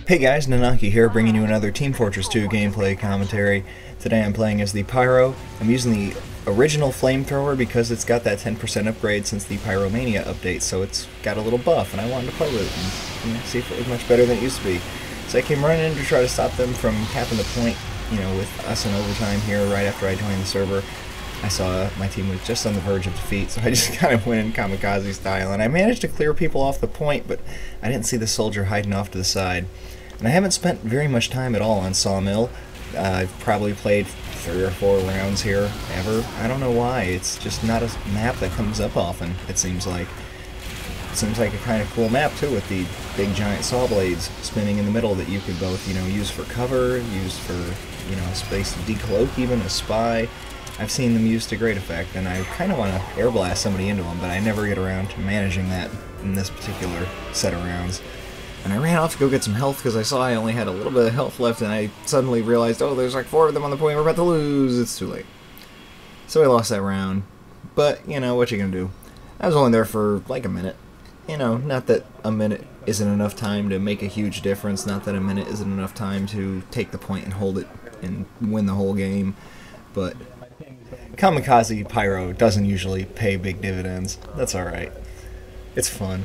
Hey guys, Nananki here, bringing you another Team Fortress 2 gameplay commentary. Today I'm playing as the Pyro. I'm using the original Flamethrower because it's got that 10% upgrade since the Pyromania update, so it's got a little buff, and I wanted to play with it and see if it was much better than it used to be. So I came running in to try to stop them from capping the point, with us in overtime here right after I joined the server. I saw my team was just on the verge of defeat, so I just kind of went in kamikaze style, and I managed to clear people off the point, but I didn't see the soldier hiding off to the side. And I haven't spent very much time at all on Sawmill. I've probably played 3 or 4 rounds here ever. I don't know why. It's just not a map that comes up often, it seems like. It seems like a kind of cool map, too, with the big giant saw blades spinning in the middle that you could both, use for cover, use for, a space to decloak even, a spy. I've seen them used to great effect, and I kind of want to air blast somebody into them, but I never get around to managing that in this particular set of rounds. And I ran off to go get some health because I saw I only had a little bit of health left, and I suddenly realized, oh, there's like 4 of them on the point, we're about to lose. It's too late. So I lost that round. But, what you gonna do? I was only there for like a minute. Not that a minute isn't enough time to make a huge difference, not that a minute isn't enough time to take the point and hold it and win the whole game, but kamikaze Pyro doesn't usually pay big dividends. That's alright. It's fun.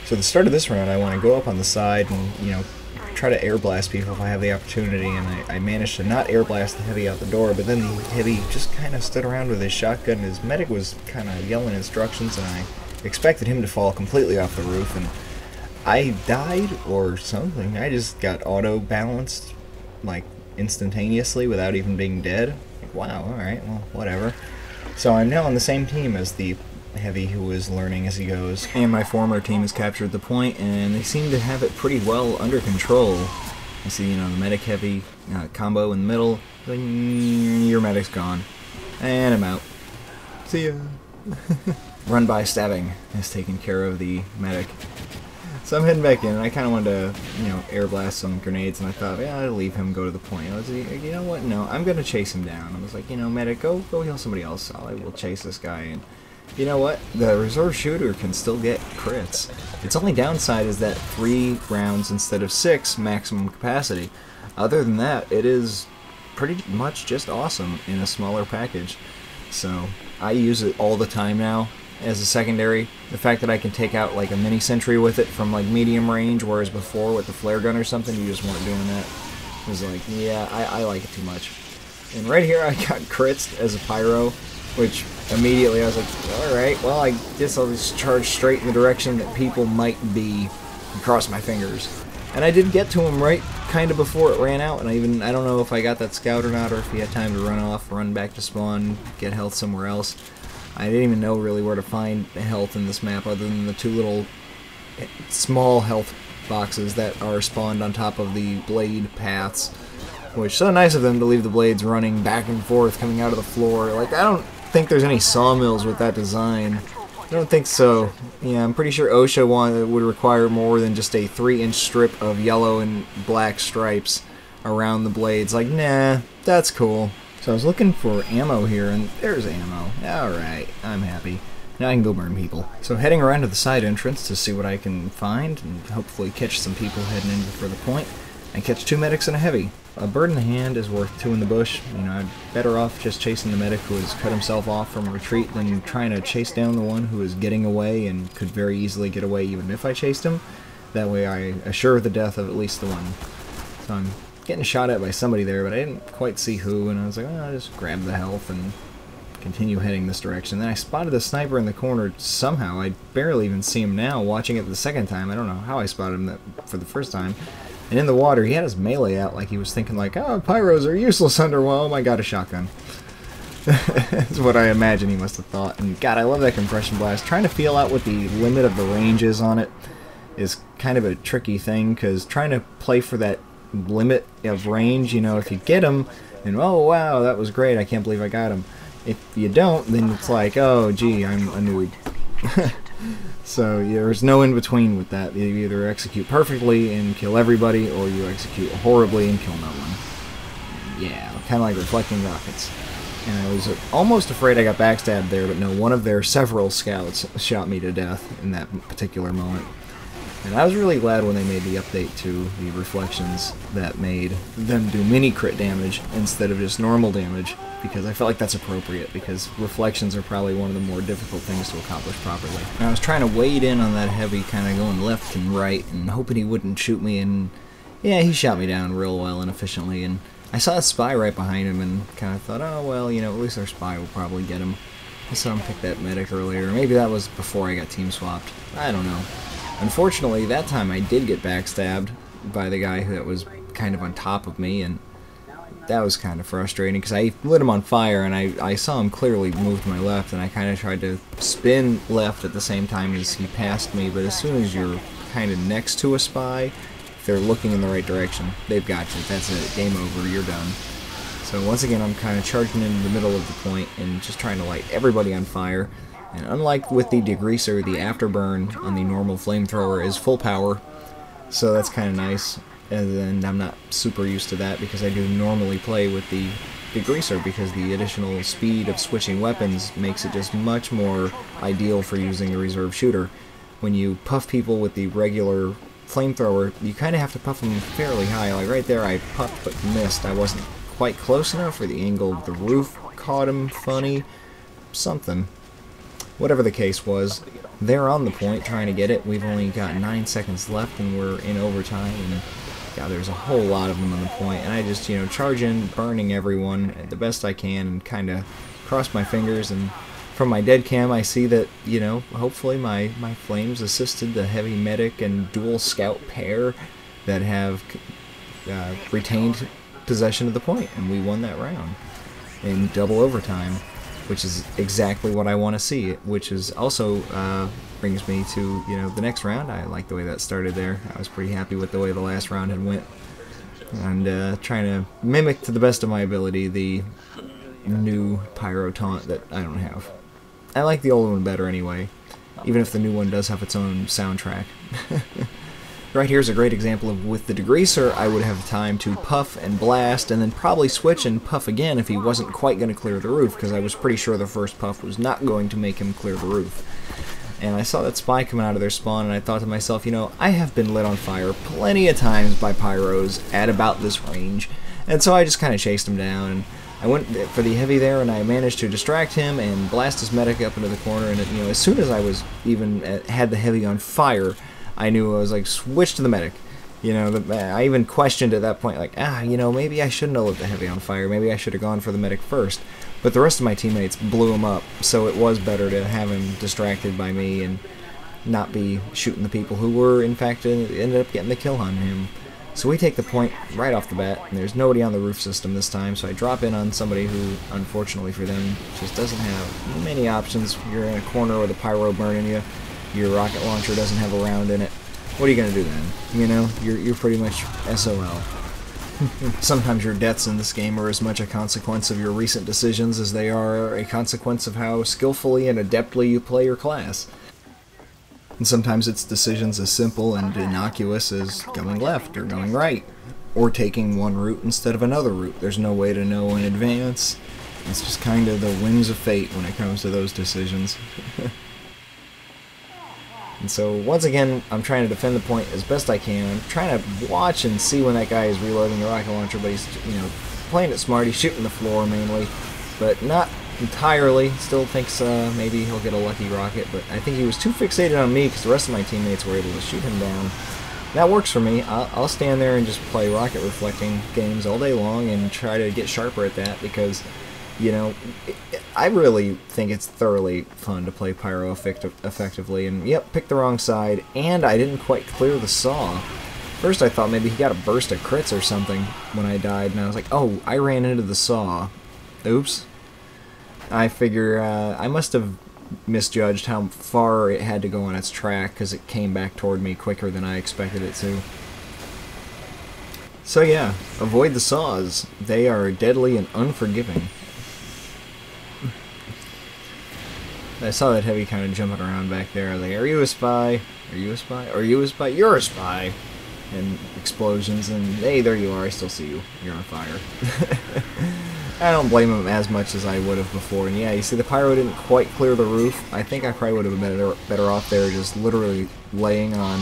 So at the start of this round, I want to go up on the side and, try to air blast people if I have the opportunity, and I managed to not air blast the heavy out the door, but then the heavy just kind of stood around with his shotgun. His medic was kind of yelling instructions, and I expected him to fall completely off the roof, and I died or something. I just got auto-balanced, like, instantaneously without even being dead. Like, wow, alright, well, whatever. So I'm now on the same team as the heavy who is learning as he goes, and my former team has captured the point, and they seem to have it pretty well under control. I see, the medic heavy combo in the middle. Your medic's gone, and I'm out. See ya. Run by stabbing has taken care of the medic. So I'm heading back in, and I kind of wanted to, air blast some grenades, and I thought, yeah, I'll leave him go to the point. I was like, you know what, no, I'm going to chase him down. I was like, medic, go heal somebody else. I will chase this guy, and you know what? The reserve shooter can still get crits. Its only downside is that 3 rounds instead of 6 maximum capacity. Other than that, it is pretty much just awesome in a smaller package. So I use it all the time now as a secondary. The fact that I can take out like a mini sentry with it from like medium range, whereas before with the flare gun or something you just weren't doing that. It was like, yeah, I like it too much. And right here I got crits as a Pyro, which immediately I was like, alright, well, I guess I'll just charge straight in the direction that people might be and cross my fingers. And I did get to him right kind of before it ran out, and I don't know if I got that scout or not, or if he had time to run off, run back to spawn, get health somewhere else. I didn't even know really where to find health in this map other than the 2 little small health boxes that are spawned on top of the blade paths. Which, so nice of them to leave the blades running back and forth, coming out of the floor. Like, I don't think there's any sawmills with that design. I don't think so. Yeah, I'm pretty sure OSHA would require more than just a 3-inch strip of yellow and black stripes around the blades. Like, nah, that's cool. So I was looking for ammo here, and there's ammo. Alright, I'm happy. Now I can go burn people. So heading around to the side entrance to see what I can find, and hopefully catch some people heading in for the point. I catch 2 medics and a heavy. A bird in the hand is worth 2 in the bush. I'm better off just chasing the medic who has cut himself off from retreat than trying to chase down the one who is getting away and could very easily get away even if I chased him. That way I assure the death of at least the one. So I'm getting shot at by somebody there, but I didn't quite see who, and I was like, well, I'll just grab the health and continue heading this direction. Then I spotted the sniper in the corner somehow. I barely even see him now. Watching it the second time, I don't know how I spotted him for the first time. And in the water, he had his melee out like he was thinking like, oh, pyros are useless underwater. Oh my god, a shotgun. That's what I imagine he must have thought. And god, I love that compression blast. Trying to feel out what the limit of the range is on it is kind of a tricky thing, because trying to play for that limit of range, if you get him, and oh wow, that was great, I can't believe I got him. If you don't, then it's like, oh gee, I'm a noob. So there's no in-between with that. You either execute perfectly and kill everybody, or you execute horribly and kill no one. Yeah, kind of like reflecting rockets. And I was almost afraid I got backstabbed there, but no, one of their several scouts shot me to death in that particular moment. And I was really glad when they made the update to the reflections that made them do mini crit damage instead of just normal damage, because I felt like that's appropriate, because reflections are probably one of the more difficult things to accomplish properly. And I was trying to wade in on that heavy, kind of going left and right, and hoping he wouldn't shoot me, and yeah, he shot me down real well and efficiently, and I saw a spy right behind him and kind of thought, oh well, you know, at least our spy will probably get him. I saw him pick that medic earlier, maybe that was before I got team swapped, I don't know. Unfortunately, that time I did get backstabbed by the guy that was kind of on top of me, and that was kind of frustrating because I lit him on fire and I saw him clearly move to my left, and I kind of tried to spin left at the same time as he passed me, but as soon as you're kind of next to a spy, if they're looking in the right direction, they've got you. That's it. Game over. You're done. So once again, I'm kind of charging into the middle of the point and just trying to light everybody on fire. And unlike with the degreaser, the afterburn on the normal flamethrower is full power, so that's kind of nice. And I'm not super used to that because I do normally play with the degreaser, because the additional speed of switching weapons makes it just much more ideal for using the reserve shooter. When you puff people with the regular flamethrower, you kind of have to puff them fairly high. Like right there, I puffed but missed. I wasn't quite close enough, or the angle of the roof caught him funny. Something. Whatever the case was, they're on the point trying to get it. We've only got 9 seconds left and we're in overtime, and God, there's a whole lot of them on the point, and I just, you know, charge in, burning everyone the best I can, and kind of cross my fingers. And from my dead cam, I see that, you know, hopefully my flames assisted the heavy medic and dual scout pair that have retained possession of the point, and we won that round in double overtime, which is exactly what I want to see, which is also brings me to, you know, the next round. I like the way that started there. I was pretty happy with the way the last round had went, and trying to mimic to the best of my ability the new Pyro taunt that I don't have. I like the old one better anyway, even if the new one does have its own soundtrack. Right here's a great example of, with the degreaser, I would have time to puff and blast, and then probably switch and puff again if he wasn't quite going to clear the roof, because I was pretty sure the first puff was not going to make him clear the roof. And I saw that spy coming out of their spawn, and I thought to myself, you know, I have been lit on fire plenty of times by pyros at about this range, and so I just kind of chased him down, and I went for the heavy there, and I managed to distract him and blast his medic up into the corner, and you know, as soon as I was even had the heavy on fire, I knew I was like, switch to the medic. You know, I even questioned at that point, like, you know, maybe I shouldn't have lit the heavy on fire. Maybe I should have gone for the medic first. But the rest of my teammates blew him up, so it was better to have him distracted by me and not be shooting the people who were, in fact, ended up getting the kill on him. So we take the point right off the bat, and there's nobody on the roof system this time, so I drop in on somebody who, unfortunately for them, just doesn't have many options. You're in a corner with a pyro burning you. Your rocket launcher doesn't have a round in it. What are you going to do then? You know, you're pretty much SOL. Sometimes your deaths in this game are as much a consequence of your recent decisions as they are a consequence of how skillfully and adeptly you play your class. And sometimes it's decisions as simple and innocuous as going left or going right, or taking one route instead of another route. There's no way to know in advance. It's just kind of the whims of fate when it comes to those decisions. And so, once again, I'm trying to defend the point as best I can. I'm trying to watch and see when that guy is reloading the rocket launcher, but he's, you know, playing it smart. He's shooting the floor mainly, but not entirely. Still thinks maybe he'll get a lucky rocket, but I think he was too fixated on me because the rest of my teammates were able to shoot him down. That works for me. I'll stand there and just play rocket reflecting games all day long and try to get sharper at that, because, you know, I really think it's thoroughly fun to play Pyro effectively, and yep, picked the wrong side, and I didn't quite clear the saw. First I thought maybe he got a burst of crits or something when I died, and I was like, oh, I ran into the saw. Oops. I figure I must have misjudged how far it had to go on its track, because it came back toward me quicker than I expected it to. So yeah, avoid the saws. They are deadly and unforgiving. I saw that heavy kind of jumping around back there. I was like, are you a spy? Are you a spy? Are you a spy? You're a spy! And explosions, and hey, there you are. I still see you. You're on fire. I don't blame him as much as I would have before. And yeah, you see the pyro didn't quite clear the roof. I think I probably would have been better off there just literally laying on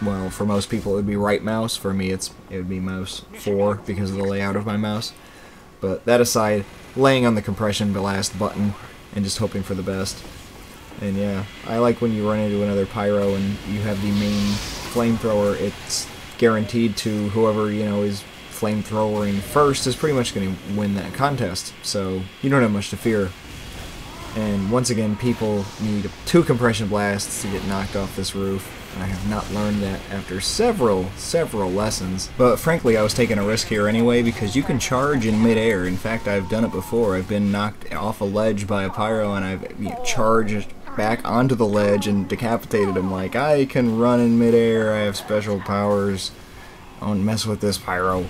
well, for most people it would be right mouse. For me it would be mouse 4 because of the layout of my mouse. But that aside, laying on the compression blast button and just hoping for the best. And yeah, I like when you run into another Pyro and you have the main Flamethrower, it's guaranteed to whoever, you know, is Flamethrowering first is pretty much going to win that contest. So you don't have much to fear. And once again, people need 2 compression blasts to get knocked off this roof. And I have not learned that after several lessons. But frankly, I was taking a risk here anyway because you can charge in midair. In fact, I've done it before. I've been knocked off a ledge by a Pyro and I've charged back onto the ledge and decapitated him. Like, I can run in midair, I have special powers. I won't mess with this Pyro.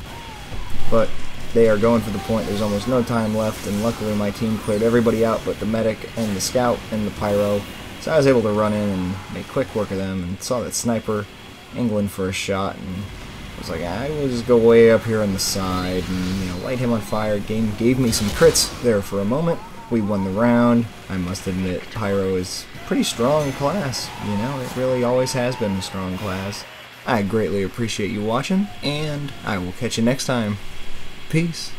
But they are going for the point. There's almost no time left, and luckily my team cleared everybody out but the medic and the scout and the Pyro. So I was able to run in and make quick work of them, and saw that sniper angling for a shot, and I was like, I will just go way up here on the side and, you know, light him on fire. Game gave me some crits there for a moment. We won the round. I must admit, Pyro is a pretty strong class. You know, it really always has been a strong class. I greatly appreciate you watching, and I will catch you next time. Peace.